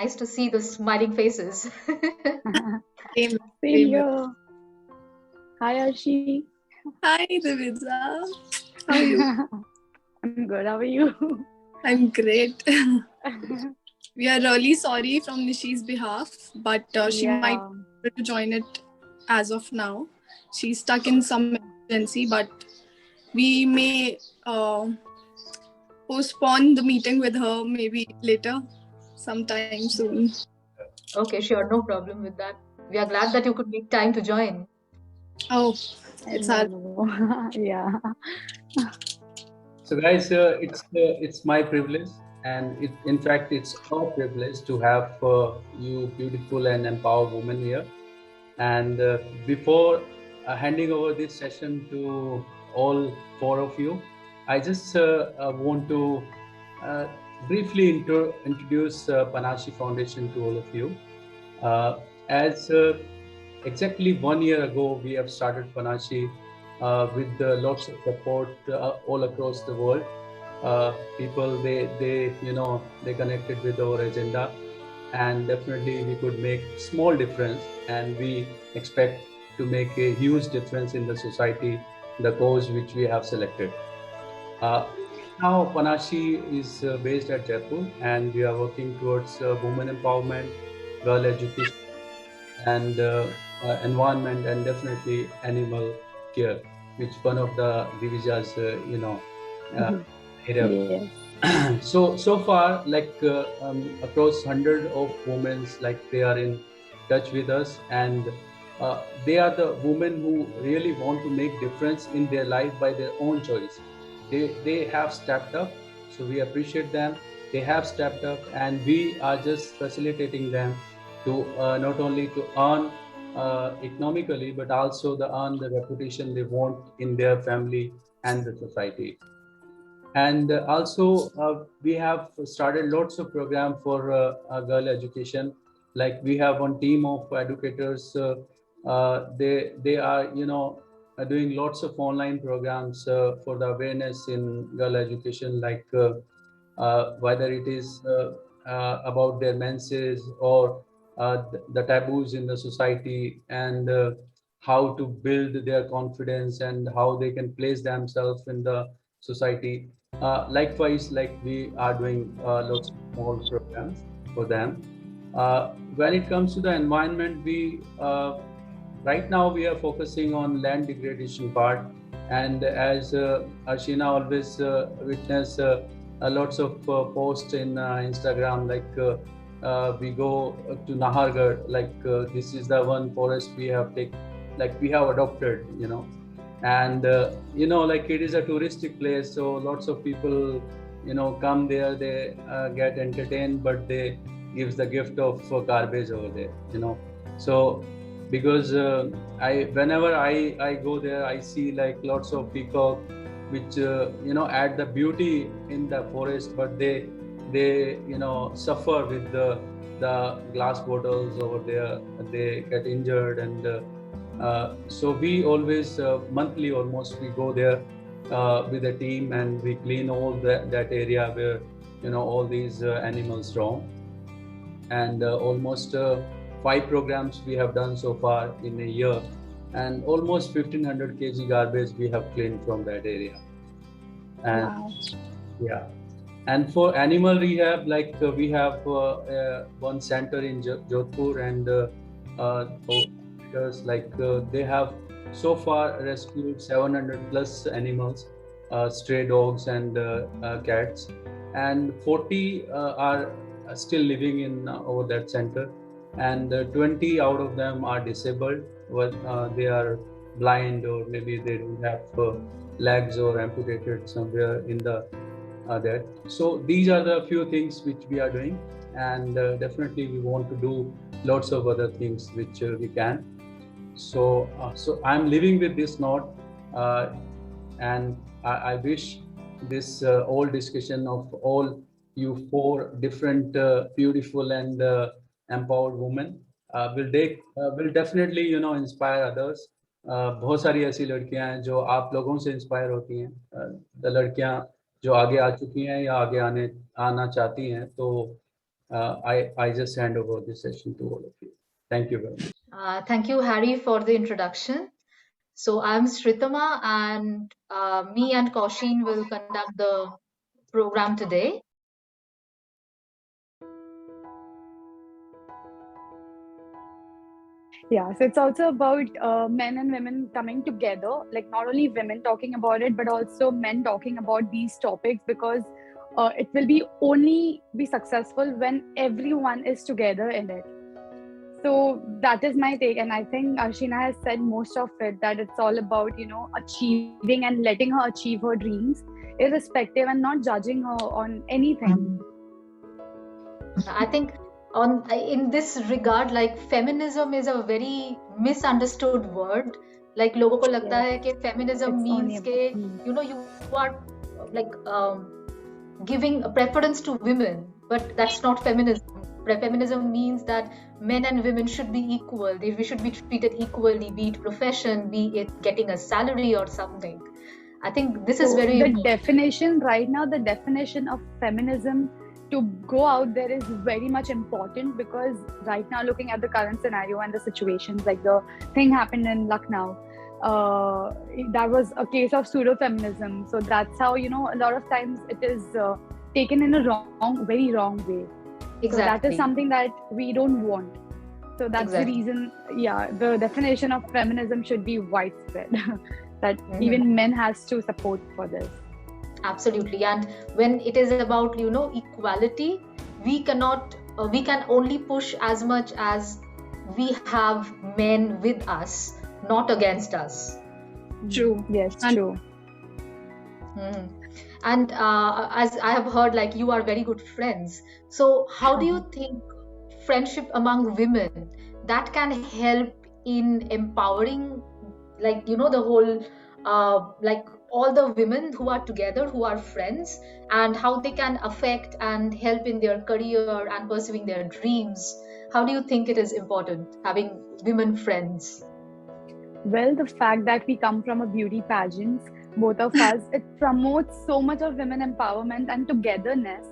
nice to see the smiling faces. Same, Same same. here. Hi, Arshi. Hi, Divya. How are you? I'm good. How are you? I'm great. We are really sorry from Nishi's behalf, but she might Yeah. be able to join it as of now. She's stuck in some emergency, but we may postpone the meeting with her maybe later, sometime soon. Okay, sure, no problem with that. We are glad that you could make time to join. Oh, it's our No. Yeah. So, guys, it's my privilege, and in fact, it's our privilege to have you beautiful and empowered women here. And before handing over this session to all four of you, I just want to uh, briefly introduce Panashi Foundation to all of you. As exactly 1 year ago, we have started Panashi with lots of support all across the world. People, they connected with our agenda, and definitely we could make small difference, and we expect to make a huge difference in the society, the cause which we have selected. Uh, Now Panashi is based at Jaipur, and we are working towards women empowerment, girl education, and environment, and definitely animal care, which one of the Divija's uh, area. Yes. So far, like across 100 of women, like they are in touch with us, and they are the women who really want to make difference in their life by their own choice. They have stepped up, so we appreciate them. They have stepped up, and we are just facilitating them to not only to earn economically, but also the earn the reputation they want in their family and the society. And also we have started lots of program for girl education. Like we have one team of educators. They are doing lots of online programs for the awareness in girl education, like whether it is about their menses, or the taboos in the society, and how to build their confidence and how they can place themselves in the society. Likewise, like we are doing lots of small programs for them. When it comes to the environment, we right now we are focusing on land degradation part, and as Ashina always witness lots of posts in Instagram, like we go to Nahargarh, like this is the one forest we have taken, like we have adopted, and like it is a touristic place, so lots of people come there, they get entertained, but they gives the gift of garbage over there, so because I whenever I go there, I see like lots of peacock which add the beauty in the forest, but they suffer with the glass bottles over there, they get injured, and so we always monthly almost we go there with a team, and we clean all that area where all these animals roam. And almost 5 programs we have done so far in a year, and almost 1500 kg garbage we have cleaned from that area. And wow. yeah, and for animal rehab, like we have one center in Jodhpur, and like they have so far rescued 700 plus animals, stray dogs and cats, and 40 are still living in over that center, and 20 out of them are disabled. They are blind, or maybe they don't have legs, or amputated somewhere in the there. So these are the few things which we are doing, and definitely we want to do lots of other things which we can. So I'm living with this note, and I wish this whole discussion of all you 4 different beautiful and empowered women will definitely inspire others. बहुत सारी ऐसी लड़कियां हैं जो आप लोगों से inspire होती हैं, लड़कियां जो आगे आ चुकी हैं या आगे आना चाहती हैं, तो I just hand over this session to all of you. Thank you very much. Thank you, Harry, for the introduction. So I'm Sritama, and me and Kausheen will conduct the program today. Yeah, so it's also about men and women coming together, like not only women talking about it, but also men talking about these topics, because it will be only be successful when everyone is together in it. So that is my take, and I think Arshina has said most of it, that it's all about, you know, achieving and letting her achieve her dreams, irrespective, and not judging her on anything. I think in this regard, like feminism is a very misunderstood word. Like लोगों को लगता Yes. है कि feminism It's means only कि you know you are like giving a preference to women, but that's not feminism. Feminism means that men and women should be equal. We should be treated equally, be it profession, be it getting a salary or something. I think this is So very the important. definition right now, the definition of feminism to go out there is very much important, because right now, looking at the current scenario and the situations, like the thing happened in Lucknow, that was a case of pseudo feminism. So that's how, you know, a lot of times it is taken in a very wrong way. So that is something that we don't want. So that's the reason, yeah, the definition of feminism should be widespread, that even men has to support for this. Absolutely. And when it is about, you know, equality, we cannot, we can only push as much as we have men with us, not against us. True. Yes, true. And as I have heard, like you are very good friends. So how do you think friendship among women that can help in empowering, like, you know, the whole, like all the women who are together, who are friends, and how they can affect and help in their career and pursuing their dreams? How do you think it is important having women friends? Well, the fact that we come from a beauty pageant, both of us, it promotes so much of women empowerment and togetherness.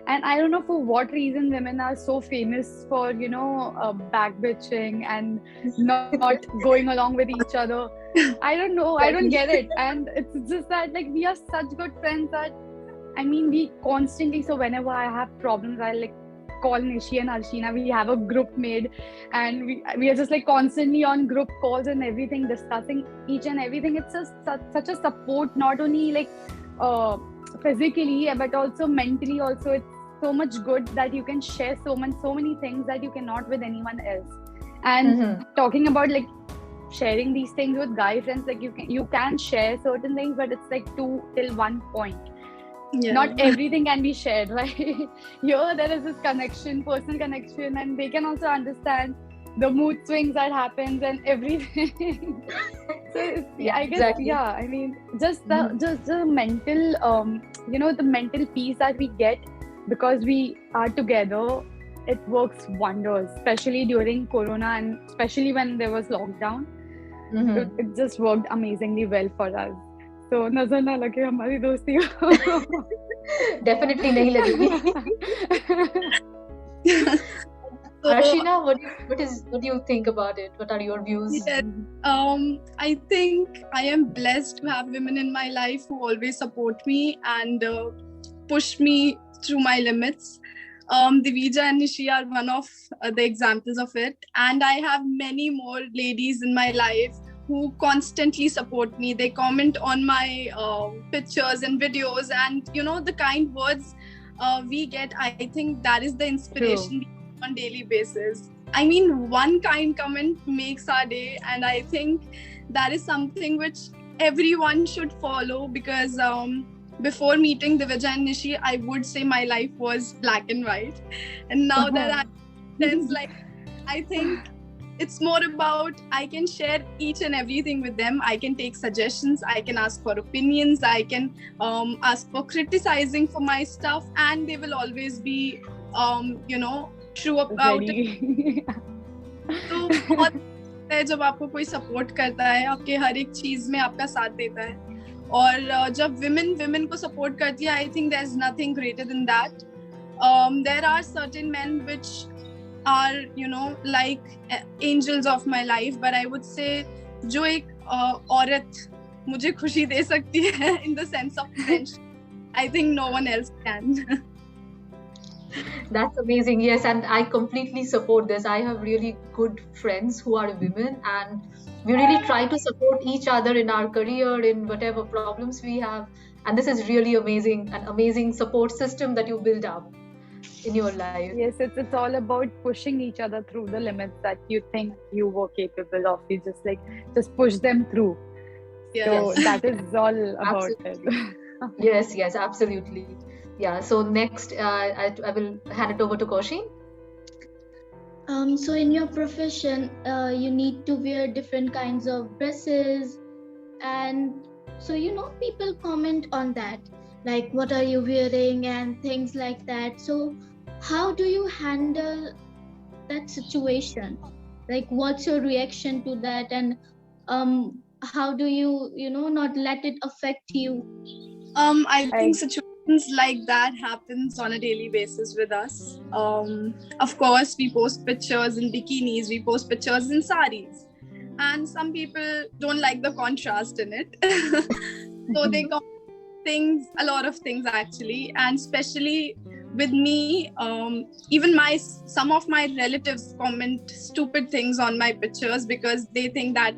And I don't know for what reason women are so famous for, you know, backbitching and not going along with each other. I don't know. I don't get it. And it's just that, like, we are such good friends that, I mean, we constantly, so whenever I have problems, I like call Nishi and Arshina. We have a group made, and we are just like constantly on group calls and everything, discussing each and everything. It's just such a support, not only like physically but also mentally. Also, it's so much good that you can share so many things that you cannot with anyone else. And talking about like sharing these things with guy friends, like you can share certain things, but it's like till one point. Yeah. Not everything can be shared, right? Here there is this connection, personal connection, and they can also understand the mood swings that happens and everything. So yeah, I guess exactly. Yeah, I mean, just the mental you know, the mental peace that we get because we are together, it works wonders, especially during Corona and especially when there was lockdown. It just worked amazingly well for us. So नजर ना लगे हमारी दोस्ती को. Definitely नहीं लगेगी. Arshina, what do you think about it? What are your views? Yeah, I think I am blessed to have women in my life who always support me and push me through my limits. Divija and Nishi are one of the examples of it, and I have many more ladies in my life who constantly support me. They comment on my pictures and videos, and you know, the kind words we get, I think that is the inspiration on daily basis. I mean, one kind comment makes our day, and I think that is something which everyone should follow, because before meeting Divija and Nishi, I would say my life was black and white, and now that I'm friends, like, I think it's more about I can share each and everything with them. I can take suggestions, I can ask for opinions, I can ask for criticizing for my stuff, and they will always be you know, true about it. तो बहुत है जब आपको कोई support करता है, आपके हर एक चीज में आपका साथ देता है, और जब women को सपोर्ट करती है, I think there's nothing greater than that. There are certain men which are, like angels of my life, but I would say जो एक औरत मुझे खुशी दे सकती है in the sense of friendship, I think no one else can. That's amazing. Yes, and I completely support this. I have really good friends who are women, and we really try to support each other in our career, in whatever problems we have. And this is really amazing, an amazing support system that you build up in your life. Yes, it's all about pushing each other through the limits that you think you were capable of. You just push them through. So Yes. that is all about Absolutely. it. Yes, absolutely. Yeah, so next, I will hand it over to Kaushi. So in your profession, you need to wear different kinds of dresses, and so people comment on that, like what are you wearing and things like that. So how do you handle that situation? Like, what's your reaction to that, and how do you not let it affect you? I think situations like that happens on a daily basis with us. Of course, we post pictures in bikinis, we post pictures in saris, and some people don't like the contrast in it. So they comment a lot of things actually, and especially with me, even some of my relatives comment stupid things on my pictures because they think that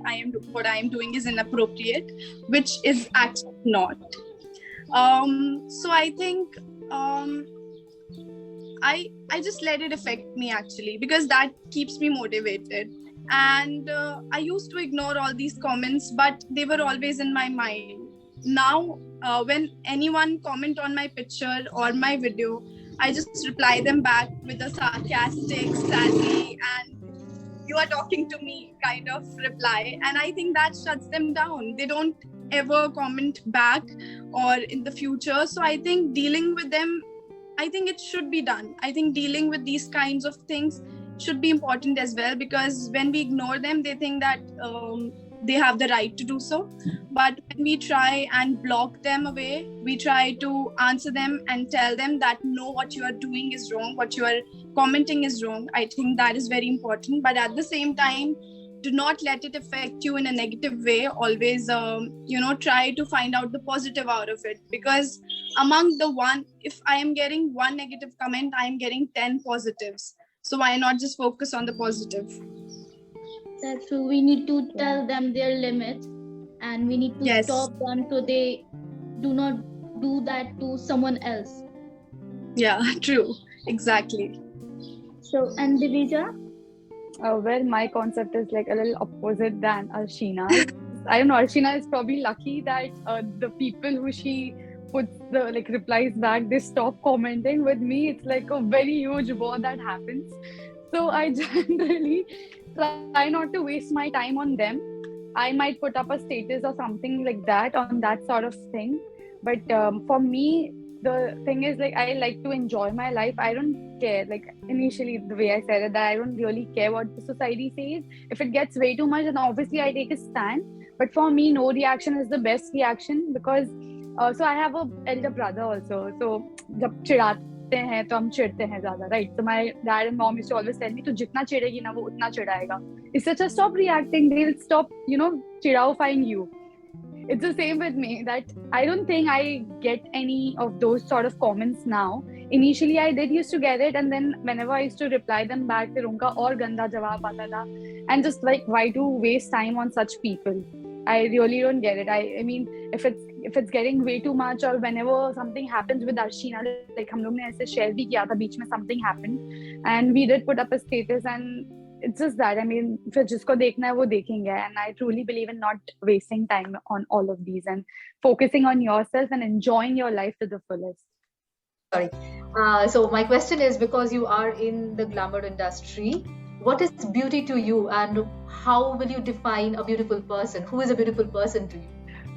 what I am doing is inappropriate, which is actually not. So I think I just let it affect me actually, because that keeps me motivated. And I used to ignore all these comments, but they were always in my mind. Now, when anyone comment on my picture or my video, I just reply them back with a sarcastic, sadly, and you are talking to me kind of reply. And I think that shuts them down. They don't ever comment back or in the future. So I think dealing with them, I think it should be done. I think dealing with these kinds of things should be important as well, because when we ignore them, they think that they have the right to do so. But when we try and block them away, we try to answer them and tell them that no, what you are doing is wrong, what you are commenting is wrong. I think that is very important. But at the same time, do not let it affect you in a negative way. Always try to find out the positive out of it, because if I am getting one negative comment, I am getting 10 positives. So why not just focus on the positive? That's true. We need to tell them their limits, and we need to stop them so they do not do that to someone else. Yeah, true. Exactly. So, and Divija? Well, my concept is like a little opposite than Arshina. I don't know, Arshina is probably lucky that the people who she puts the replies back, they stop commenting. With me, it's like a very huge war that happens. So I generally try not to waste my time on them. I might put up a status or something like that on that sort of thing. But for me, the thing is, I like to enjoy my life. I don't care. Initially, the way I said it, that I don't really care what the society says. If it gets way too much, then obviously I take a stand. But for me, no reaction is the best reaction, because so I have a elder brother also. So जब चिढ़ाते हैं तो हम चिढ़ते हैं ज़्यादा, right? So my dad and mom used to always tell me, तू जितना चिढ़ेगी ना वो उतना चिढ़ाएगा. It's such a stop reacting. They'll stop, चिढ़ाओफying you. It's the same with me, that I don't think I get any of those sort of comments now. Initially, I did used to get it, and then whenever I used to reply them back, फिर उनका और गंदा जवाब आता था. And just why to waste time on such people? I really don't get it. I mean, if it's getting way too much, or whenever something happens with Arshina, हम लोग ने ऐसे share भी किया था बीच में, something happened, and we did put up a status, and it's just that, I mean, फिर जिसको देखना है वो देखेंगे. And I truly believe in not wasting time on all of these, and focusing on yourself and enjoying your life to the fullest. Sorry. So my question is, because you are in the glamour industry, what is beauty to you, and how will you define a beautiful person? Who is a beautiful person to you?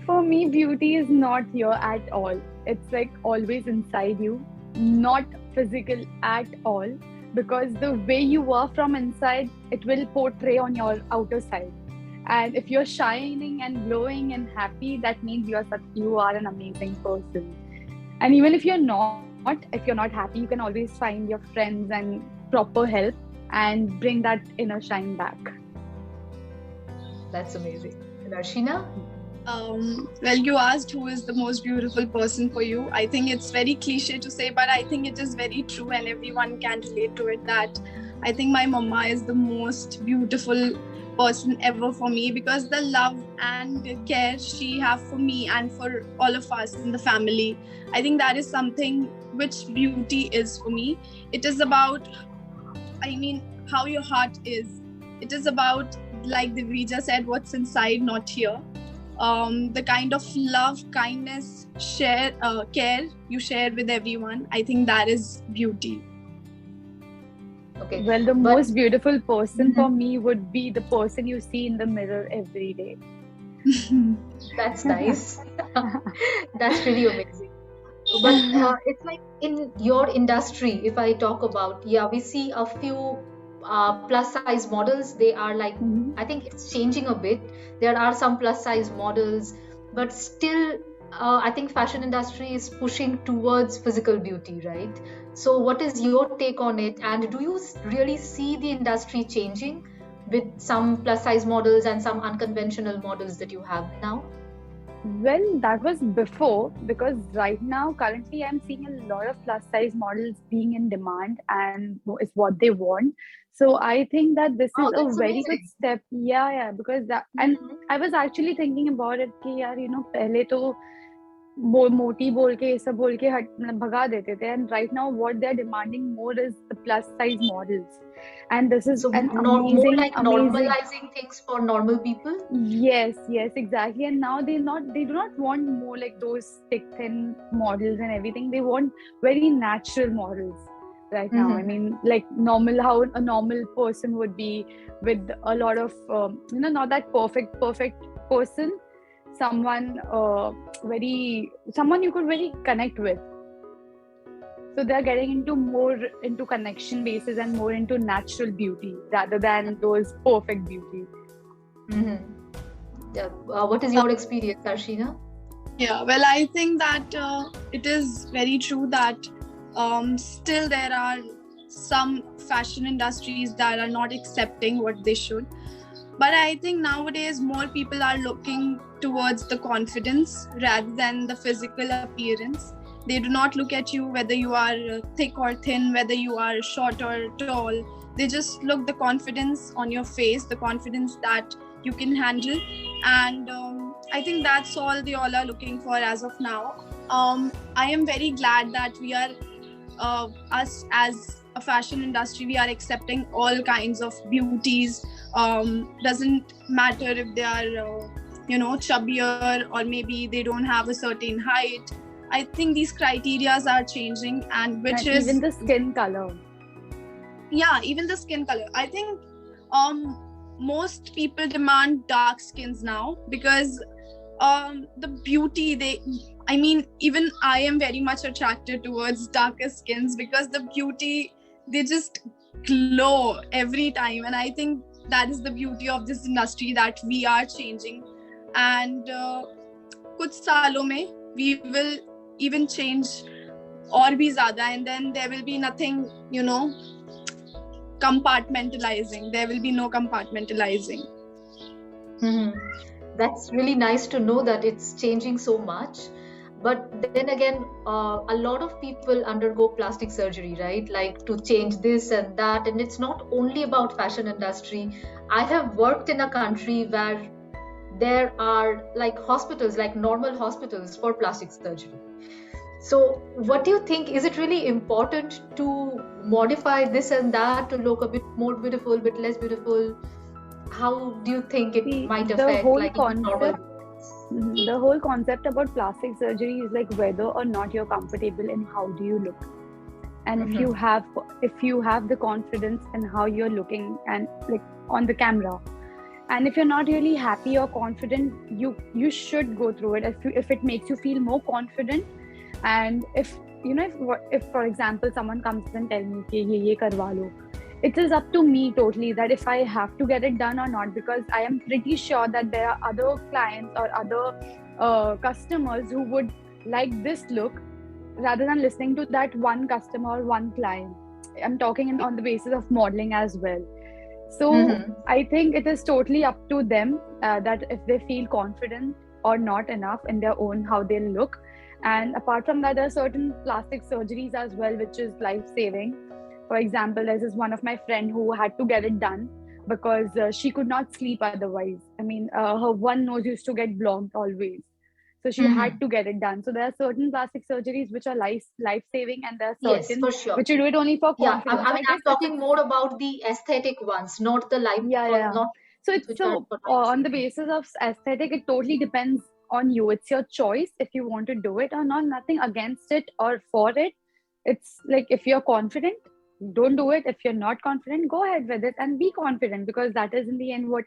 For me, beauty is not here at all. It's always inside you, not physical at all. Because the way you are from inside, it will portray on your outer side. And if you're shining and glowing and happy, that means you are an amazing person. And even if you're not, if you're not happy, you can always find your friends and proper help and bring that inner shine back. That's amazing. And Arshina? Well, you asked who is the most beautiful person for you. I think it's very cliche to say, but I think it is very true, and everyone can relate to it, that I think my mama is the most beautiful person ever for me, because the love and care she have for me and for all of us in the family, I think that is something which beauty is for me. It is about, how your heart is. It is about, like Divija said, what's inside, not here. The kind of love, kindness, care you share with everyone, I think that is beauty. Okay. Well, the most beautiful person for me would be the person you see in the mirror every day. That's nice. That's really amazing. But it's like in your industry, if I talk about, we see a few plus size models. They are like, I think it's changing a bit. There are some plus size models, but still, I think fashion industry is pushing towards physical beauty, right? So what is your take on it? And do you really see the industry changing with some plus size models and some unconventional models that you have now? Well, that was before, because right now, currently, I'm seeing a lot of plus size models being in demand, and it's what they want. So I think that this is a That's very good amazing. step. Yeah, because that, and I was actually thinking about it कि यार, पहले तो मोटी बोल के ये सब बोल के भगा देते थे, and right now what they're demanding more is the plus size models, and this is So an more amazing like normalizing things for normal people. Yes, exactly. And now they do not want more like those thick thin models and everything. They want very natural models right now. I mean, like normal, how a normal person would be, with a lot of not that perfect person, someone someone you could very connect with. So they're getting into connection basis and more into natural beauty rather than those perfect beauty. Yeah. What is your experience, Arshina? Yeah, well, I think that it is very true that still there are some fashion industries that are not accepting what they should. But I think nowadays more people are looking towards the confidence rather than the physical appearance. They do not look at you whether you are thick or thin, whether you are short or tall. They just look the confidence on your face, the confidence that you can handle. And I think that's all they all are looking for as of now. I am very glad that we are, us as a fashion industry, we are accepting all kinds of beauties. Doesn't matter if they are, chubbier, or maybe they don't have a certain height. I think these criterias are changing, and even the skin color. Yeah, even the skin color. I think most people demand dark skins now, because the beauty even I am very much attracted towards darker skins, because the beauty, they just glow every time. And I think that is the beauty of this industry, that we are changing. And kuch saalon mein we will even change aur bhi zyada, and then there will be nothing, compartmentalizing. There will be no compartmentalizing. That's really nice to know that it's changing so much. But then again, a lot of people undergo plastic surgery, right? Like to change this and that. And it's not only about fashion industry. I have worked in a country where there are like hospitals, like normal hospitals for plastic surgery. So what do you think? Is it really important to modify this and that to look a bit more beautiful, a bit less beautiful? How do you think it might affect normal? The whole concept about plastic surgery is like whether or not you're comfortable and how do you look. And if you have the confidence in how you're looking and like on the camera, and if you're not really happy or confident, you should go through it if it makes you feel more confident. And if for example someone comes and tells me कि ये करवा लो, it is up to me totally that if I have to get it done or not, because I am pretty sure that there are other clients or other customers who would like this look rather than listening to that one customer or one client. I'm talking on the basis of modeling as well. So Mm-hmm. I think it is totally up to them that if they feel confident or not enough in their own how they look. And apart from that, there are certain plastic surgeries as well, which is life saving. For example, there's this one of my friend who had to get it done because she could not sleep otherwise. I mean, her one nose used to get blocked always, so she had Mm-hmm. to get it done. So there are certain plastic surgeries which are life saving, and there are Yes, certain for sure. which you do it only for Yeah, confidence. I So mean, I I'm guess talking more about the aesthetic ones, not the life, yeah, for yeah. not So ones it's which are so for life on the saving. basis of aesthetic, it totally depends on you. It's your choice if you want to do it or not. Nothing against it or for it. It's like if you're confident, don't do it. If you're not confident, go ahead with it and be confident, because that is in the end what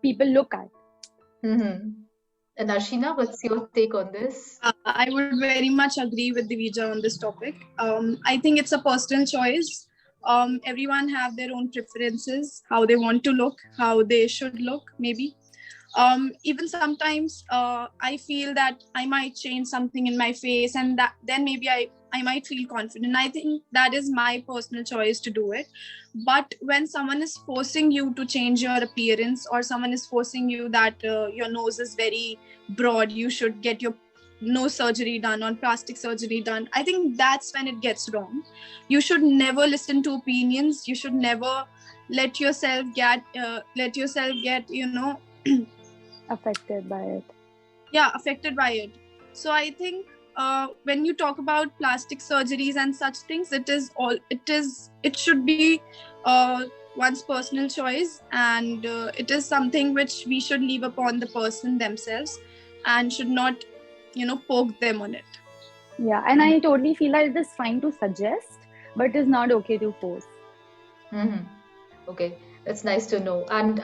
people look at. Mm-hmm. And Arshina, what's your take on this? I would very much agree with Divija on this topic. I think it's a personal choice. Everyone have their own preferences, how they want to look, how they should look, maybe. Even sometimes I feel that I might change something in my face, and that then maybe I might feel confident. I think that is my personal choice to do it. But when someone is forcing you to change your appearance, or someone is forcing you that your nose is very broad, you should get your nose surgery done or plastic surgery done, I think that's when it gets wrong. You should never listen to opinions. You should never let yourself get Affected by it. yeah, affected by it. So I think when you talk about plastic surgeries and such things, it should be one's personal choice, and it is something which we should leave upon the person themselves, and should not poke them on it. Yeah, and I totally feel that it is fine to suggest, but it is not okay to force. Mm-hmm. Okay, that's nice to know. And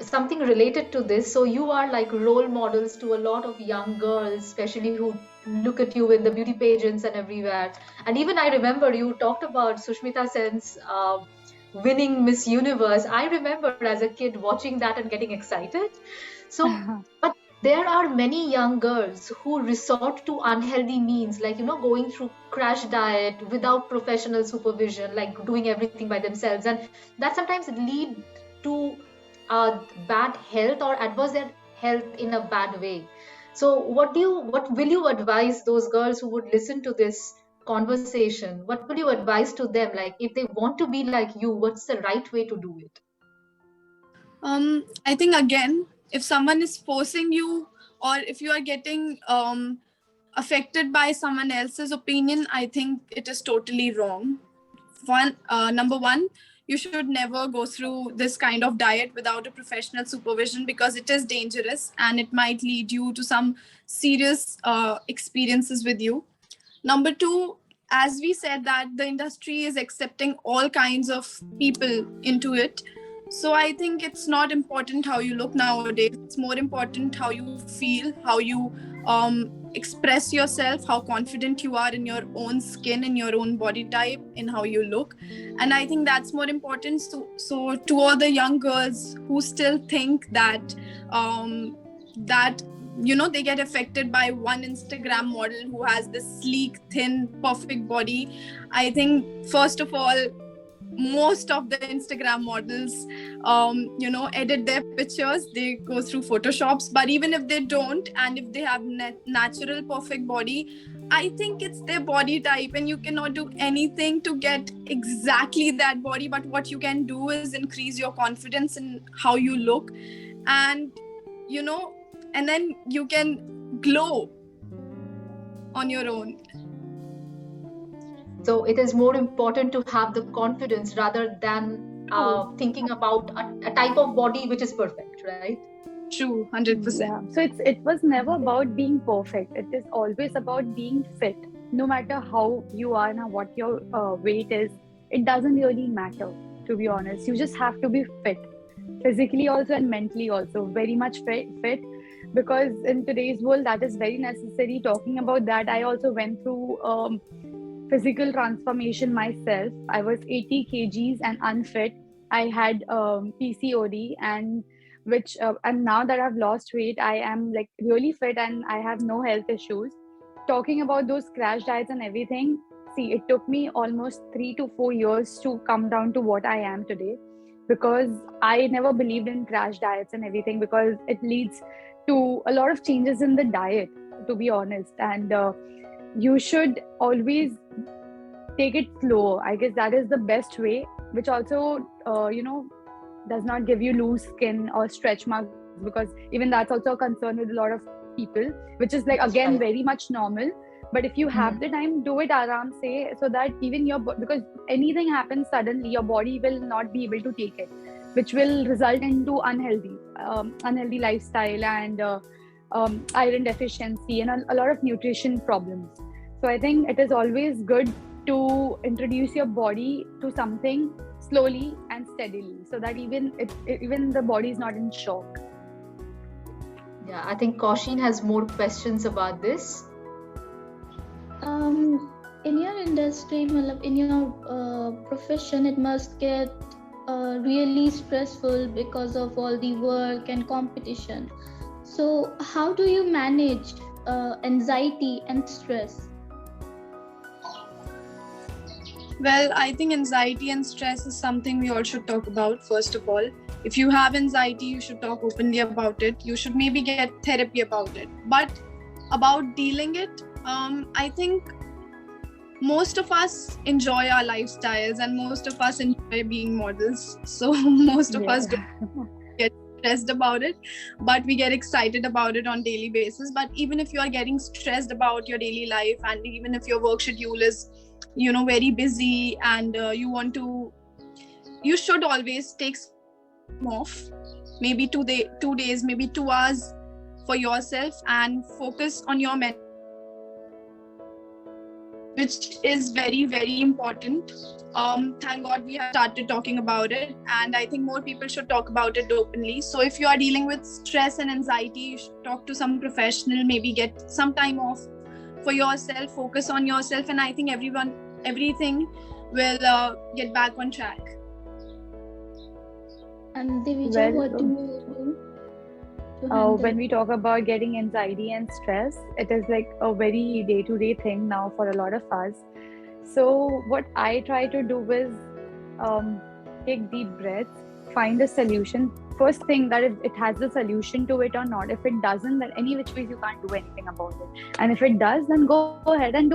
something related to this, so you are like role models to a lot of young girls, especially who look at you in the beauty pageants and everywhere. And even I remember you talked about Sushmita Sen's winning Miss Universe. I remember as a kid watching that and getting excited. So, but there are many young girls who resort to unhealthy means, like, going through crash diet without professional supervision, like doing everything by themselves. And that sometimes lead to bad health or adverse health in a bad way. So what will you advise those girls who would listen to this conversation? What will you advise to them? Like, if they want to be like you, what's the right way to do it? I think, again, if someone is forcing you, or if you are getting affected by someone else's opinion, I think it is totally wrong. Number one, you should never go through this kind of diet without a professional supervision, because it is dangerous and it might lead you to some serious experiences with you. Number two, as we said, that the industry is accepting all kinds of people into it. So I think it's not important how you look nowadays. It's more important how you feel, how you express yourself, how confident you are in your own skin, in your own body type, in how you look. And I think that's more important. So to all the young girls who still think that that they get affected by one Instagram model who has this sleek, thin, perfect body, I think first of all, most of the Instagram models edit their pictures. They go through photoshops, but even if they don't, and if they have natural perfect body, I think it's their body type, and you cannot do anything to get exactly that body. But what you can do is increase your confidence in how you look, and and then you can glow on your own. So it is more important to have the confidence rather than True. thinking about a type of body which is perfect, right? True, 100%. Yeah. So it was never about being perfect. It is always about being fit. No matter how you are and what your weight is, it doesn't really matter, to be honest. You just have to be fit, physically also and mentally also. Very much fit, because in today's world that is very necessary. Talking about that, I also went through physical transformation myself. I was 80 kgs and unfit. I had PCOD, and now that I've lost weight, I am like really fit and I have no health issues. talking about those crash diets and everything, see, it took me almost 3 to 4 years to come down to what I am today, because I never believed in crash diets and everything, because it leads to a lot of changes in the diet, to be honest. And you should always take it slow. I guess that is the best way, which also, does not give you loose skin or stretch marks, because even that's also a concern with a lot of people, which is like That's again right. very much normal. But if you have Mhm. the time, do it aram say, so that even because anything happens suddenly, your body will not be able to take it, which will result into unhealthy lifestyle, and iron deficiency, and a lot of nutrition problems. So I think it is always good to introduce your body to something slowly and steadily, so that even the body is not in shock. Yeah, I think Kausheen has more questions about this. In your industry, matlab, in your profession, it must get really stressful because of all the work and competition. So, how do you manage anxiety and stress? Well, I think anxiety and stress is something we all should talk about, first of all. If you have anxiety, you should talk openly about it. You should maybe get therapy about it. But about dealing it, I think most of us enjoy our lifestyles and most of us enjoy being models. So most of us don't get stressed about it, but we get excited about it on daily basis. But even if you are getting stressed about your daily life, and even if your work schedule is very busy, and you should always take some off, maybe 2 days, maybe 2 hours for yourself, and focus on your mental, which is very, very important. Thank God we have started talking about it, and I think more people should talk about it openly. So if you are dealing with stress and anxiety, you should talk to some professional, maybe get some time off for yourself, focus on yourself, and I think everything will get back on track. And Divija, what do you do to handle? When we talk about getting anxiety and stress, it is like a very day-to-day thing now for a lot of us. So what I try to do is take deep breaths, find a solution. First thing, that if it has a solution to it or not. If it doesn't, then any which ways you can't do anything about it. And if it does, then go ahead and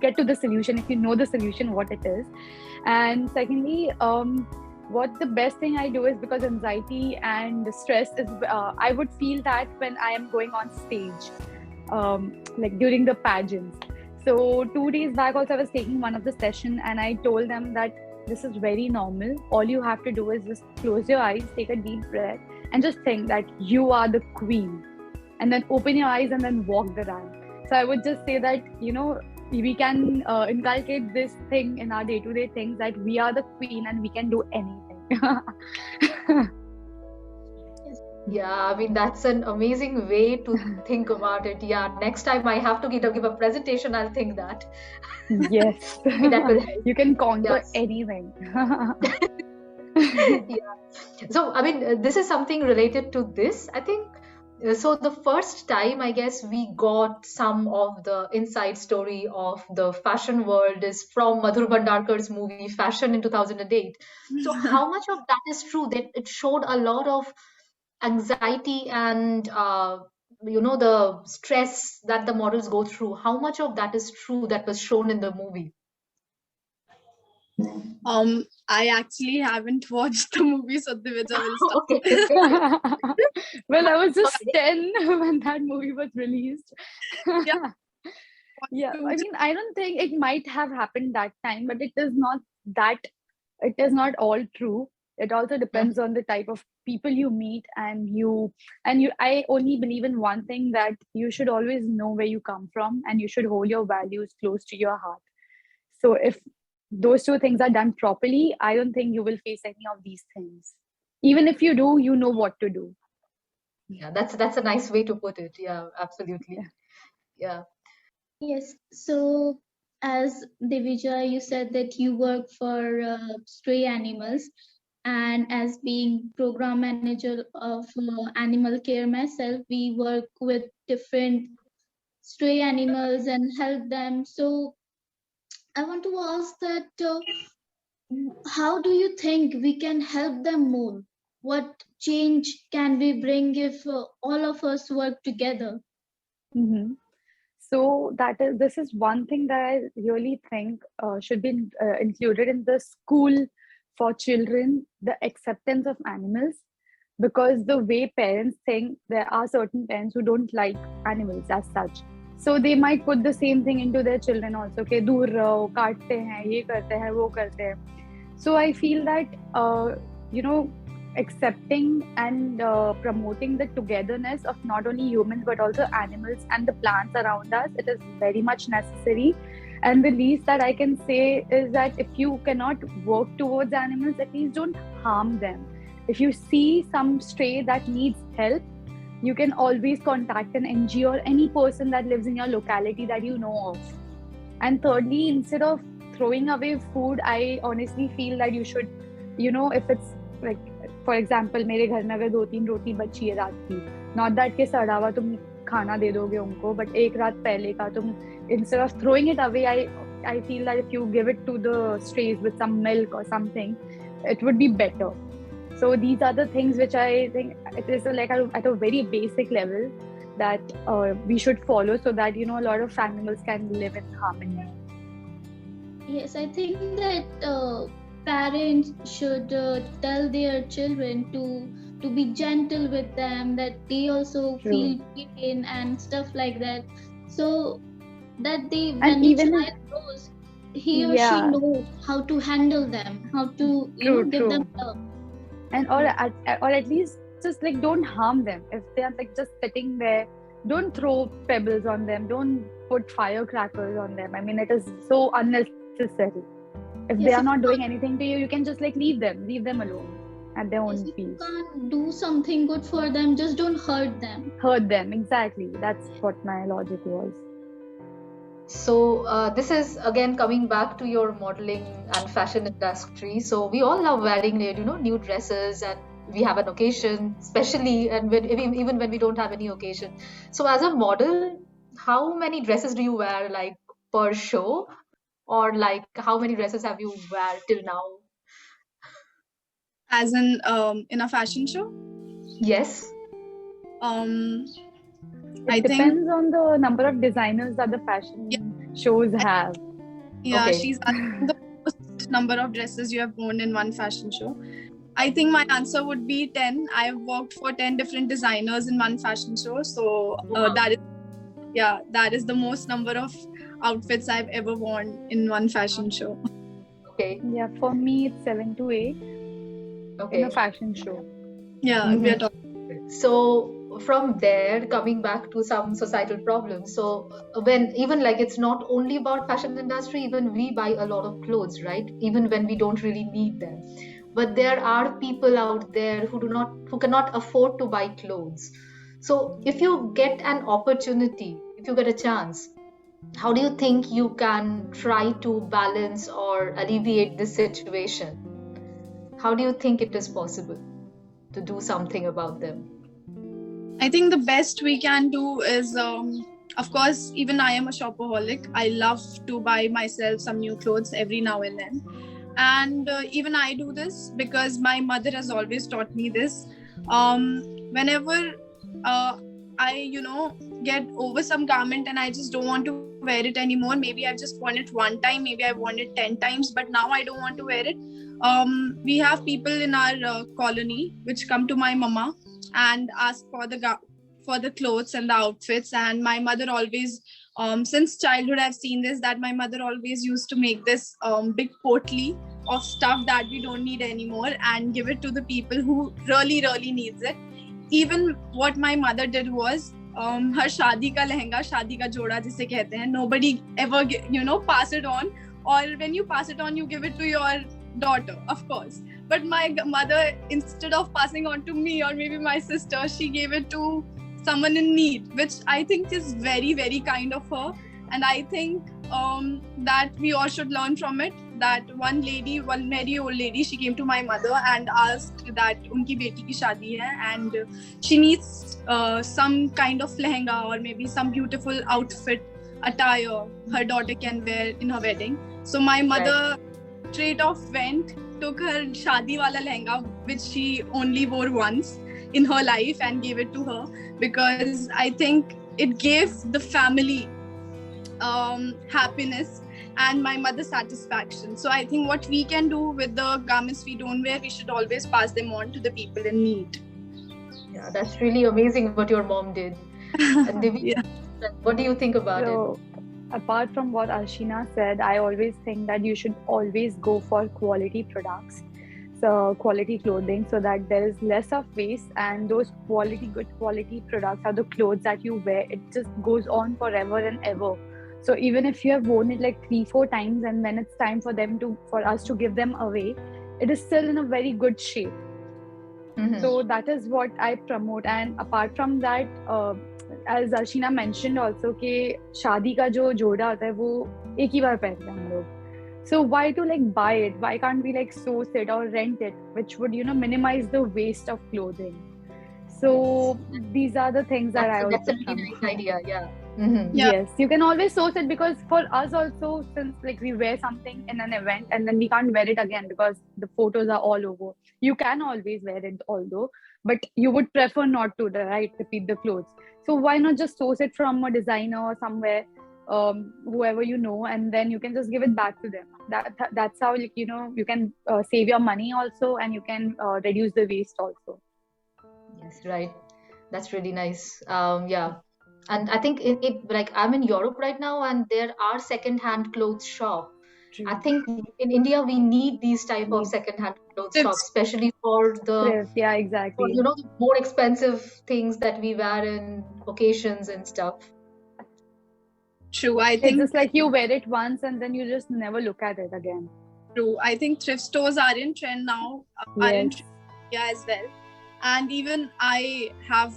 get to the solution if you know the solution what it is. And secondly, what the best thing I do is, because anxiety and stress is, I would feel that when I am going on stage, like during the pageants. So 2 days back also I was taking one of the session, and I told them that this is very normal. All you have to do is just close your eyes, take a deep breath, and just think that you are the queen, and then open your eyes and then walk the rank. So I would just say that we can inculcate this thing in our day-to-day things, that we are the queen and we can do anything. Yeah, I mean, that's an amazing way to think about it. Yeah, next time I have to give a presentation, I'll think that. Yes. Maybe that will help. You can conquer Yes. anything. Yeah. So, I mean, this is something related to this. I think so. The first time, I guess, we got some of the inside story of the fashion world is from Madhur Bhandarkar's movie Fashion in 2008. So, how much of that is true? That it showed a lot of anxiety and the stress that the models go through. How much of that is true that was shown in the movie? I actually haven't watched the movie, so Divija will start. Okay. Well, I was just Okay. 10 when that movie was released. Yeah. Yeah, I mean, I don't think it might have happened that time, but it is not all true. It also depends on the type of people you meet, and I only believe in one thing, that you should always know where you come from, and you should hold your values close to your heart. So if those two things are done properly, I don't think you will face any of these things. Even if you do, you know what to do. Yeah, that's a nice way to put it. Yeah, absolutely. Yeah. Yeah. Yes. So, as Divija, you said that you work for stray animals, and as being program manager of animal care myself, we work with different stray animals and help them. So I want to ask that how do you think we can help them more? What change can we bring if all of us work together? Mm-hmm. So this is one thing that I really think should be included in the school for children, the acceptance of animals, because the way parents think, there are certain parents who don't like animals as such. So they might put the same thing into their children also. कि दूर रहो, काटते हैं, ये करते हैं, वो करते हैं. So I feel that you know, accepting and promoting the togetherness of not only humans but also animals and the plants around us, it is very much necessary. And the least that I can say is that if you cannot work towards animals, at least don't harm them. If you see some stray that needs help, you can always contact an NGO or any person that lives in your locality that you know of. And thirdly, instead of throwing away food, I honestly feel that you should, you know, if it's like, for example, मेरे घर में अगर 2-3 रोटी बची है रात की, not that के सड़ा हुआ तुम खाना दे दोगे उनको, but एक रात पहले का तुम, instead of throwing it away, I feel that if you give it to the strays with some milk or something, it would be better. So these are the things which I think it is like at a very basic level that we should follow, so that, you know, a lot of animals can live in harmony. Yes, I think that parents should tell their children to be gentle with them, that they also True. feel pain and stuff like that, so that they, And when the even child grows, he or she Yeah. knows how to handle them, how to give them love. And or at least just like don't harm them. If they are like just sitting there, don't throw pebbles on them, don't put firecrackers on them. I mean, it is so unnecessary. If they Yes, are if not you doing anything to you can just like leave them alone at their yes, own if you peace. can't do something good for them, just don't hurt them. Hurt them, exactly. That's what my logic was. So this is again coming back to your modeling and fashion industry. So we all love wearing, new dresses, and we have an occasion, especially, and even when we don't have any occasion. So as a model, how many dresses do you wear, like per show, or like how many dresses have you wear till now? As in a fashion show. Yes. I It think depends on the number of designers that the fashion shows have. yeah, Okay. she's asking the most number of dresses you have worn in one fashion show. I think my answer would be 10. I have worked for 10 different designers in one fashion show, so Wow. that is the most number of outfits I've ever worn in one fashion show. Okay. Yeah, for me it's 7 to 8 in Okay. a fashion show. Yeah, we are talking. So from there, coming back to some societal problems. So when even like it's not only about fashion industry, even we buy a lot of clothes, right? Even when we don't really need them. But there are people out there who cannot afford to buy clothes. So if you get an opportunity, if you get a chance, how do you think you can try to balance or alleviate this situation? How do you think it is possible to do something about them? I think the best we can do is, of course, even I am a shopaholic. I love to buy myself some new clothes every now and then. And even I do this because my mother has always taught me this. Whenever I, get over some garment and I just don't want to wear it anymore. Maybe I've just worn it one time, maybe I've worn it 10 times, but now I don't want to wear it. We have people in our colony which come to my mama and ask for the clothes and the outfits, and my mother always, since childhood I've seen this, that my mother always used to make this big potli of stuff that we don't need anymore and give it to the people who really needs it. Even what my mother did was, her शादी का लहंगा, शादी का जोड़ा जिसे कहते हैं, nobody ever pass it on, or when you pass it on you give it to your daughter, of course. But my mother, instead of passing on to me or maybe my sister, she gave it to someone in need, which I think is very kind of her. And I think that we all should learn from it. that one very old lady, she came to my mother and asked that unki beti ki shaadi hai and she needs some kind of lehenga or maybe some beautiful outfit attire her daughter can wear in her wedding. So my mother straight off went, took her shadi wala lehenga which she only wore once in her life and gave it to her, because I think it gave the family happiness and my mother's satisfaction. So I think what we can do with the garments we don't wear, we should always pass them on to the people in need. Yeah, that's really amazing what your mom did. And Divya, what do you think about it? Apart from what Arshina said, I always think that you should always go for quality products, so quality clothing, so that there is less of waste, and those good quality products are the clothes that you wear. It just goes on forever and ever. So even if you have worn it like 3-4 times, and when it's time for us to give them away, it is still in a very good shape. So that is what I promote. And apart from that, as Arshina mentioned also, कि शादी का जो जोड़ा होता है वो एक ही बार पहनते हैं हम लोग. So why to like buy it? Why can't we like source it or rent it, which would minimize the waste of clothing? So these are the things that I also that's a really nice idea. Yeah. Yes, you can always source it, because for us also, since like we wear something in an event and then we can't wear it again because the photos are all over. You can always wear it although, but you would prefer not to, right? Repeat the clothes. So why not just source it from a designer or somewhere, whoever you know, and then you can just give it back to them. That's how you can save your money also, and you can reduce the waste also. Yes, right. That's really nice. Yeah. And I think it like I'm in Europe right now, and there are second-hand clothes shop. True. I think in India we need these type of second-hand clothes shops, especially for the Yeah, exactly. for, the more expensive things that we wear in occasions and stuff. True, I think it's just like you wear it once and then you just never look at it again. True, I think thrift stores are in trend now, are in trend as well. And even I have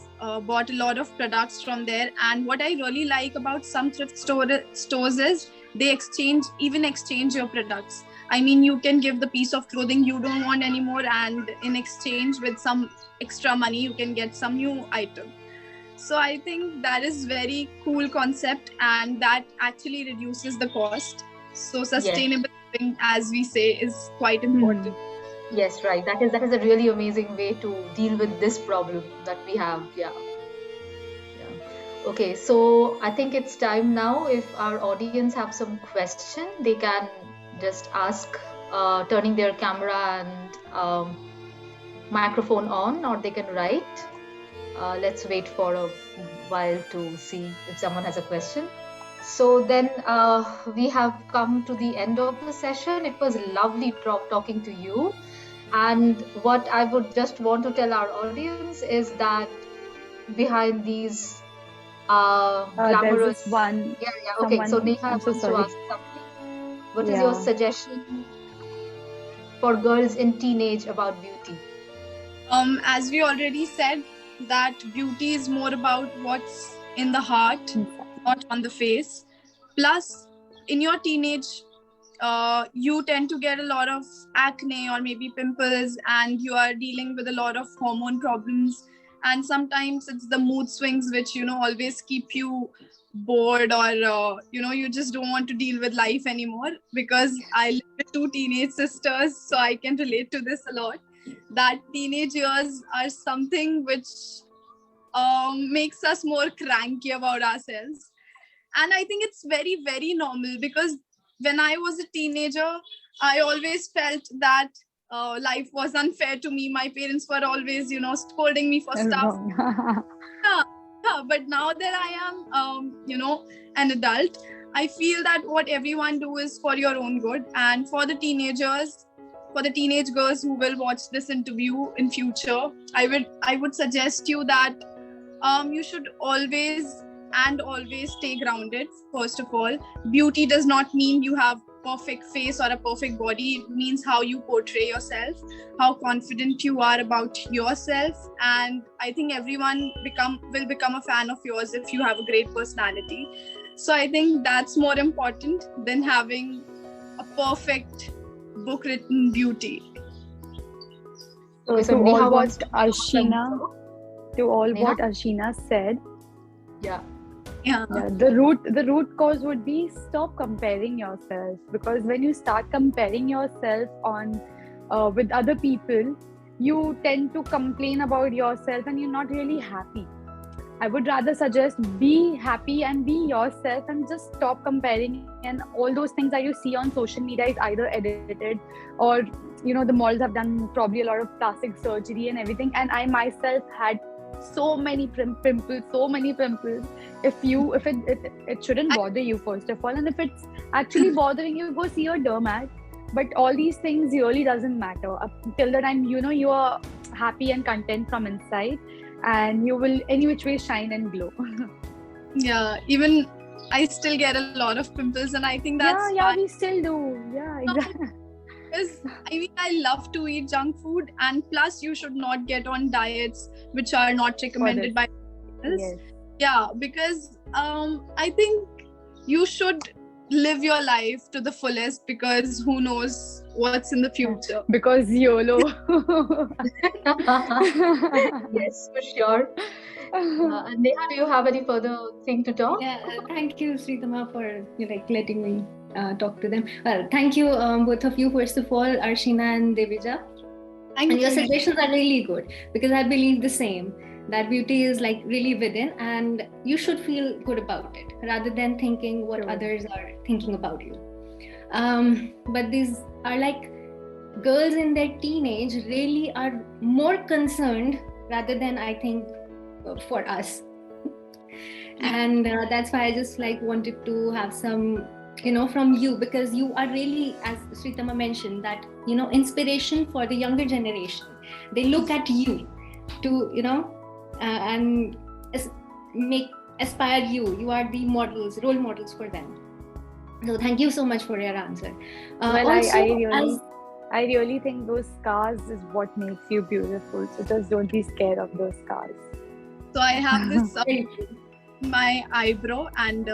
bought a lot of products from there. And what I really like about some thrift stores is they exchange your products. I mean, you can give the piece of clothing you don't want anymore, and in exchange with some extra money, you can get some new item. So I think that is very cool concept, and that actually reduces the cost. So sustainable living, as we say, is quite important. Yes, right. That is a really amazing way to deal with this problem that we have. Yeah. Okay, so I think it's time now. If our audience have some question, they can just ask, turning their camera and microphone on, or they can write. Let's wait for a while to see if someone has a question. So then we have come to the end of the session. It was lovely talking to you. And what I would just want to tell our audience is that behind these glamorous one. Okay, so Neha wants to ask something. What is your suggestion for girls in teenage about beauty? As we already said, that beauty is more about what's in the heart, not on the face. Plus, in your teenage, you tend to get a lot of acne or maybe pimples, and you are dealing with a lot of hormone problems. And sometimes it's the mood swings which always keep you bored, or you just don't want to deal with life anymore. Because I live with 2 teenage sisters, so I can relate to this a lot. That teenage years are something which makes us more cranky about ourselves. And I think it's very, very normal, because when I was a teenager, I always felt that life was unfair to me. My parents were always, scolding me for stuff. But now that I am, an adult, I feel that what everyone do is for your own good. And for the teenagers, for the teenage girls who will watch this interview in future, I would suggest you that you should always stay grounded. First of all, beauty does not mean you have perfect face or a perfect body. It means how you portray yourself, how confident you are about yourself. And I think everyone will become a fan of yours if you have a great personality. So I think that's more important than having a perfect book written beauty. So Okay, so to all Neha what wants to Arshina, to all Neha? what Arshina said, Yeah. Yeah. the root cause would be stop comparing yourself, because when you start comparing yourself on with other people, you tend to complain about yourself and you're not really happy. I would rather suggest be happy and be yourself and just stop comparing, and all those things that you see on social media is either edited or the models have done probably a lot of plastic surgery and everything. And I myself had so many pimples, so many pimples. If it shouldn't bother you, first of all, and if it's actually bothering you, go see your dermat. But all these things really doesn't matter up till the time you are happy and content from inside, and you will any which way shine and glow. Yeah, even I still get a lot of pimples, and I think that's yeah, fine. we still do. Yeah, exactly. Because I love to eat junk food, and plus you should not get on diets which are not recommended by doctors. Yes. Yeah, because I think you should live your life to the fullest, because who knows what's in the future. Because YOLO. Yes, for sure. And Neha, do you have any further thing to talk? Yeah, thank you, Sritama, for letting me talk to them. Well, thank you, both of you. First of all, Arshina and Devija. Thank And your you. suggestions are really good, because I believe the same, that beauty is like really within, and you should feel good about it rather than thinking what True. others are thinking about you. But these are like girls in their teenage really are more concerned rather than, I think, for us. And that's why I just wanted to have some from you, because you are really, as Sritama mentioned, that inspiration for the younger generation. They look at you to and aspire you are the role models for them. So thank you so much for your answer. Well, also, I really think those scars is what makes you beautiful. So just don't be scared of those scars. So I have this my eyebrow and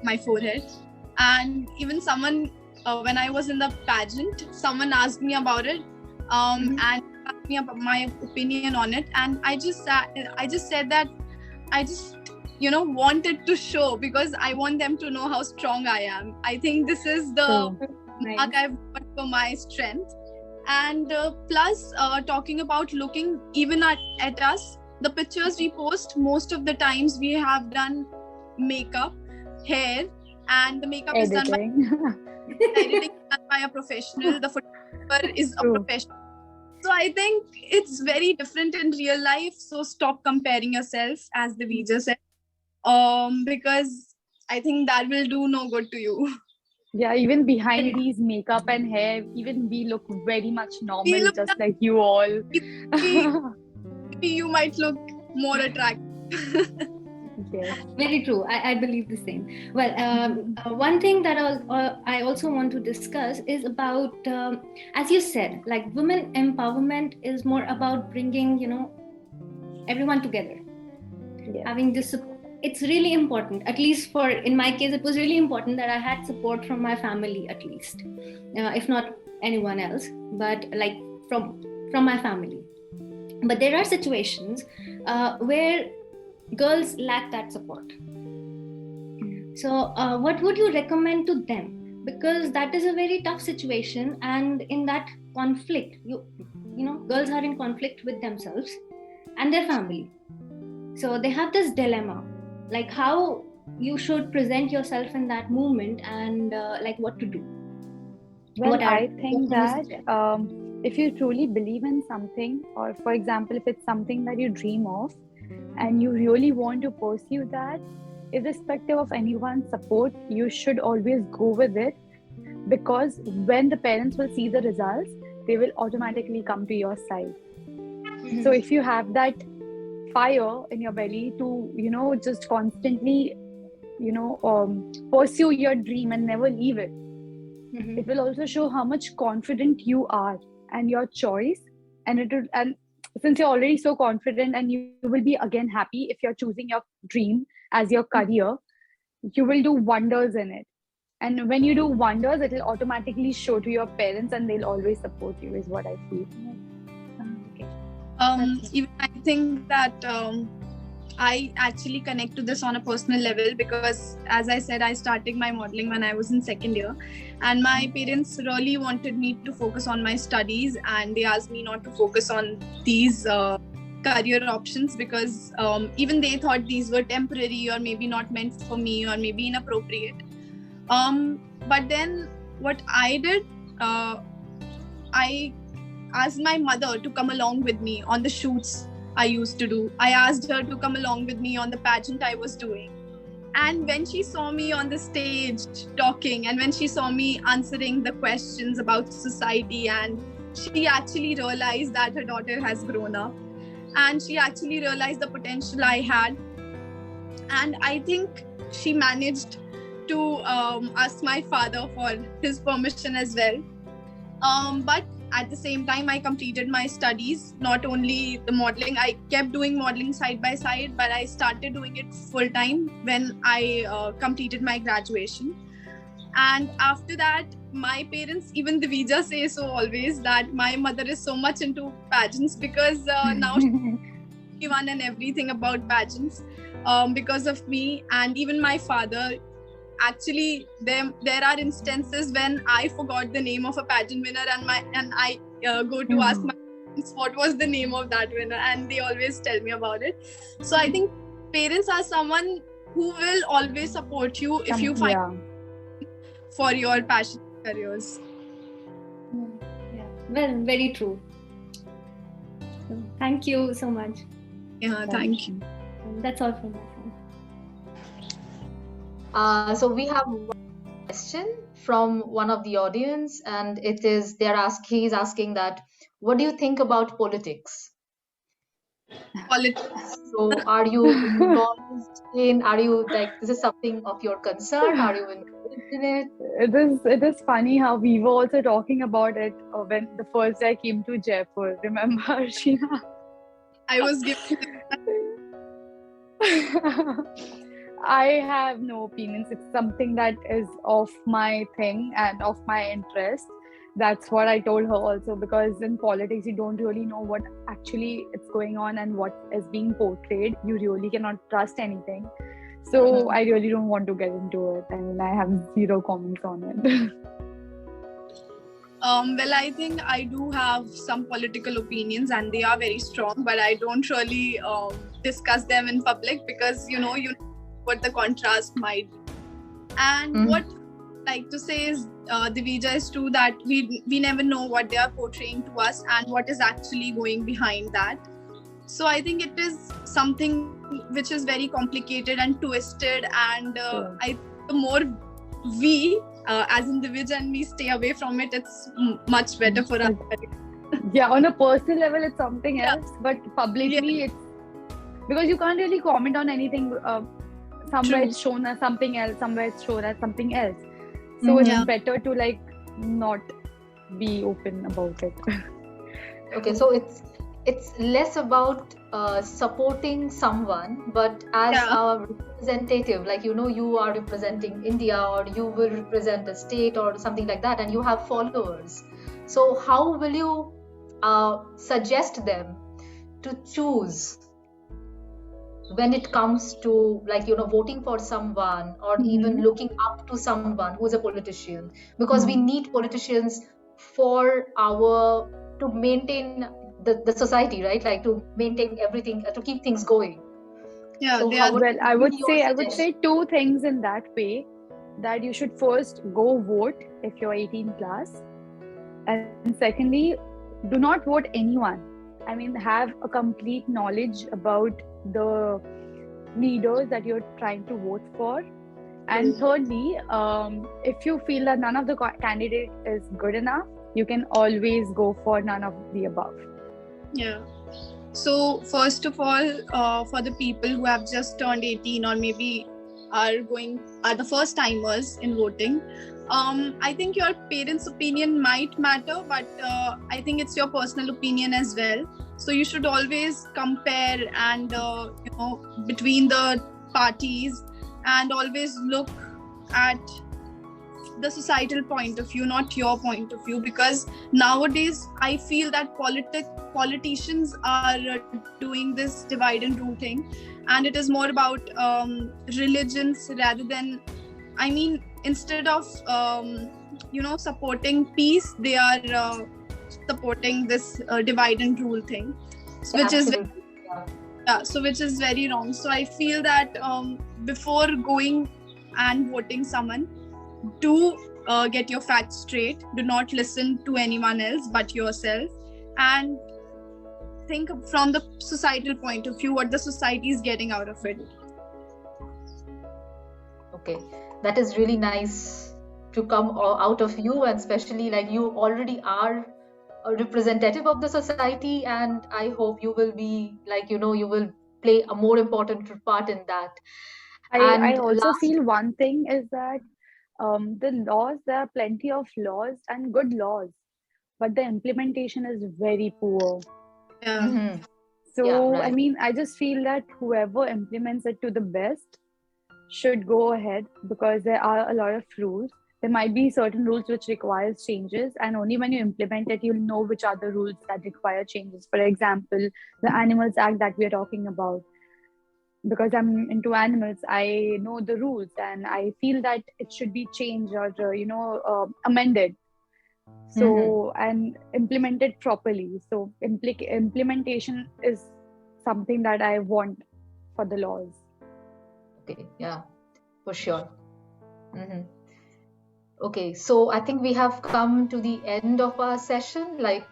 my forehead, and even someone when I was in the pageant, someone asked me about it, and asked me about my opinion on it, and I just said that I just wanted to show, because I want them to know how strong I am. I think this is the mark I've got for my strength. And plus talking about looking even at us, the pictures we post, most of the times we have done makeup, hair, and the makeup is done by editing done by a professional. The photographer is a professional. So I think it's very different in real life. So stop comparing yourself, as the Vija said, because I think that will do no good to you. Yeah, even behind these makeup and hair, even we look very much normal, just like you all. Maybe you might look more attractive. Yes. Very true. I believe the same. Well, one thing that I also want to discuss is about, as you said, like women empowerment is more about bringing, everyone together. Yes. Having this support. It's really important. At least in my case, it was really important that I had support from my family, at least, if not anyone else, but like from my family. But there are situations where girls lack that support. So what would you recommend to them? Because that is a very tough situation, and in that conflict, girls are in conflict with themselves and their family. So they have this dilemma, like how you should present yourself in that moment, and like what to do. Well, I think that if you truly believe in something, or for example, if it's something that you dream of and you really want to pursue that, irrespective of anyone's support, you should always go with it, because when the parents will see the results, they will automatically come to your side. So if you have that fire in your belly to just constantly pursue your dream and never leave it, it will also show how much confident you are and your choice, and since you're already so confident, and you will be again happy if you're choosing your dream as your career, you will do wonders in it. And when you do wonders, it will automatically show to your parents and they'll always support you, is what I feel. Okay. Even I think that I actually connect to this on a personal level because, as I said, I started my modeling when I was in second year, and my parents really wanted me to focus on my studies, and they asked me not to focus on these career options because even they thought these were temporary or maybe not meant for me or maybe inappropriate. But then what I did, I asked my mother to come along with me on the shoots I used to do. I asked her to come along with me on the pageant I was doing. And when she saw me on the stage talking, and when she saw me answering the questions about society, and she actually realized that her daughter has grown up, and she actually realized the potential I had. And I think she managed to ask my father for his permission as well. But at the same time, I completed my studies, not only the modeling. I kept doing modeling side by side, but I started doing it full time when I completed my graduation. And after that, my parents, even Divija, say so always that my mother is so much into pageants because now she won and everything about pageants because of me. And even my father, actually there are instances when I forgot the name of a pageant winner and I go to ask my parents what was the name of that winner, and they always tell me about it. So I think parents are someone who will always support you if you find for your passion careers. Yeah. Well, very true. Thank you so much. Yeah, thank you. That's all from my side. So we have one question from one of the audience, and it is he's asking that, what do you think about politics? Politics. So are you involved in, are you like, this is something of your concern? Are you involved in it? It is funny how we were also talking about it when the first day I came to Jaipur. Remember, Sheena? I was giving I have no opinions. It's something that is of my thing and of my interest. That's what I told her also, because in politics you don't really know what actually is going on and what is being portrayed. You really cannot trust anything. So I really don't want to get into it. I mean, I have zero comments on it. Well, I think I do have some political opinions and they are very strong, but I don't really discuss them in public because you know what the contrast might be. And what I like to say is Divija, is true that we never know what they are portraying to us and what is actually going behind that. So I think it is something which is very complicated and twisted, and I the more we as individuals and we stay away from it, it's much better for us. Yeah, on a personal level it's something else, but publicly it's because you can't really comment on anything. Somewhere it's shown as something else, somewhere it's shown as something else. So it's better to like not be open about it. Okay, so it's less about supporting someone, but as a representative, like you are representing India or you will represent a state or something like that, and you have followers. So how will you suggest them to choose when it comes to voting for someone or even looking up to someone who's a politician? Because we need politicians for to maintain the society, right? Like to maintain everything, to keep things going. Yeah, so well, I would say two things in that way. That you should first go vote if you're 18 plus, and secondly, do not vote anyone. I mean, have a complete knowledge about the leaders that you're trying to vote for. And thirdly, if you feel that none of the candidate is good enough, you can always go for none of the above. Yeah. So first of all, for the people who have just turned 18 or maybe are the first timers in voting, I think your parents' opinion might matter, but I think it's your personal opinion as well. So you should always compare and between the parties, and always look at the societal point of view, not your point of view, because nowadays I feel that politicians are doing this divide and rule thing, and it is more about religions rather than, I mean, instead of supporting peace, they are supporting this divide and rule thing, which is Absolutely. Yeah. which is very wrong. So I feel that before going and voting someone, do get your facts straight. Do not listen to anyone else but yourself, and think from the societal point of view what the society is getting out of it. Okay, that is really nice to come out of you, and especially like you already are a representative of the society, and I hope you will be like, you will play a more important part in that. I And also last, feel one thing is that the laws, there are plenty of laws and good laws, but the implementation is very poor. Yeah. Mhm. So, Yeah, I right. mean, I just feel that whoever implements it to the best should go ahead, because there are a lot of rules. There might be certain rules which requires changes, and only when you implement it, you'll know which are the rules that require changes. For example, the Animals Act that we are talking about. Because I'm into animals, I know the rules, and I feel that it should be changed or amended. So and implemented properly. So implementation is something that I want for the laws. Okay, yeah, for sure. Mhm. Okay, so I think we have come to the end of our session. Like,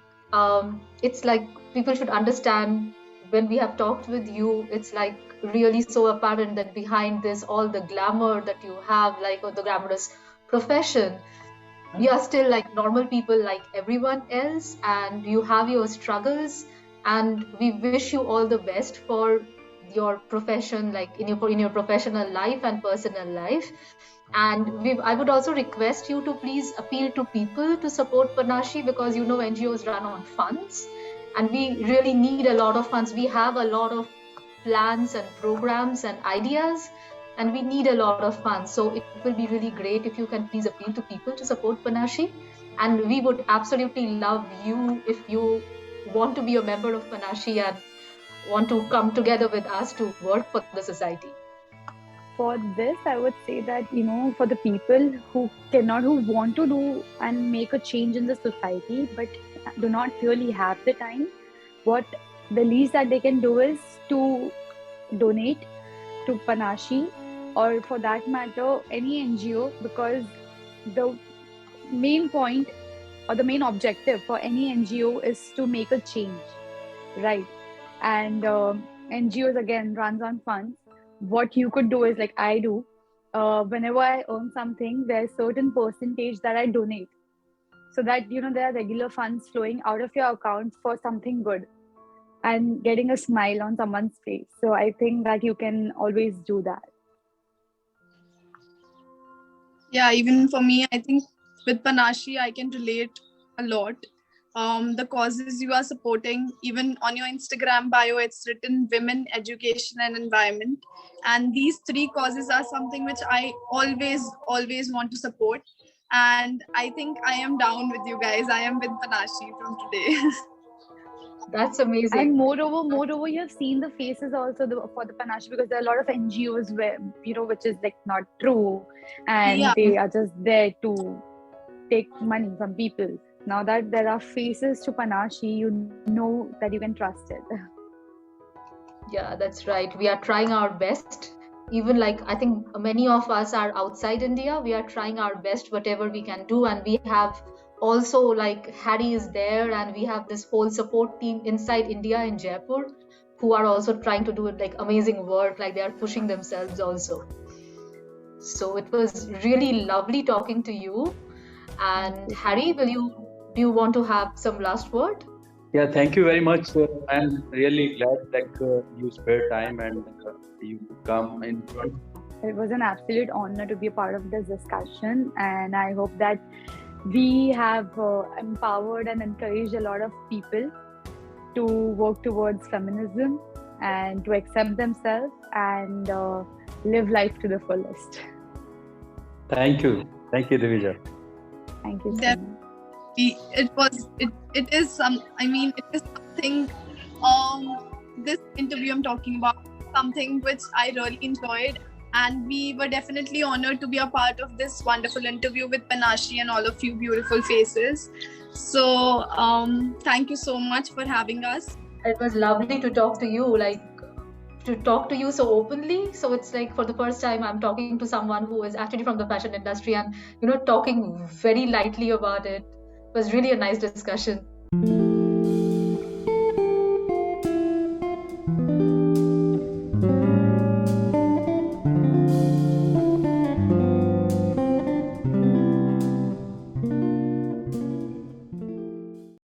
it's like people should understand when we have talked with you, it's like really so apparent that behind this, all the glamour that you have, like, or the glamorous profession, we are still like normal people like everyone else, and you have your struggles, and we wish you all the best for your profession, like in your professional life and personal life. And I would also request you to please appeal to people to support Panashi, because NGOs run on funds, and we really need a lot of funds. We have a lot of plans and programs and ideas, and we need a lot of funds. So it will be really great if you can please appeal to people to support Panashi. And we would absolutely love you if you want to be a member of Panashi and want to come together with us to work for the society. For this, I would say that, for the people who want to do and make a change in the society, but do not really have the time, what the least that they can do is to donate to Panashi, or for that matter, any NGO, because the main point or the main objective for any NGO is to make a change, right? And NGOs again runs on funds. What you could do is, like I do, whenever I earn something, there's certain percentage that I donate, so that there are regular funds flowing out of your account for something good and getting a smile on someone's face. So I think that you can always do that. Yeah, even for me, I think with Panashi, I can relate a lot. The causes you are supporting, even on your Instagram bio, it's written women, education, and environment. And these three causes are something which I always want to support. And I think I am down with you guys. I am with Panashi from today. That's amazing. And moreover, you have seen the faces also for the Panashi, because there are a lot of NGOs where, which is like not true, and Yeah. they are just there to take money from people. Now that there are faces to Panashi, you know that you can trust it. Yeah, that's right. We are trying our best. Even like I think many of us are outside India. We are trying our best, whatever we can do. And we have also like Harry is there, and we have this whole support team inside India in Jaipur who are also trying to do like amazing work. Like they are pushing themselves also. So it was really lovely talking to you. And Harry, do you want to have some last word? Yeah, thank you very much. I'm really glad that you spare time and you come in front. It was an absolute honor to be a part of this discussion, and I hope that we have empowered and encouraged a lot of people to work towards feminism and to accept themselves and live life to the fullest. Thank you. Thank you, Divija. Thank you so Def- much. It is something, this interview I'm talking about, something which I really enjoyed, and we were definitely honored to be a part of this wonderful interview with Panashi and all of you beautiful faces. So thank you so much for having us. It was lovely to talk to you, like to talk to you so openly. So it's like for the first time I'm talking to someone who is actually from the fashion industry and talking very lightly about it. It was really a nice discussion.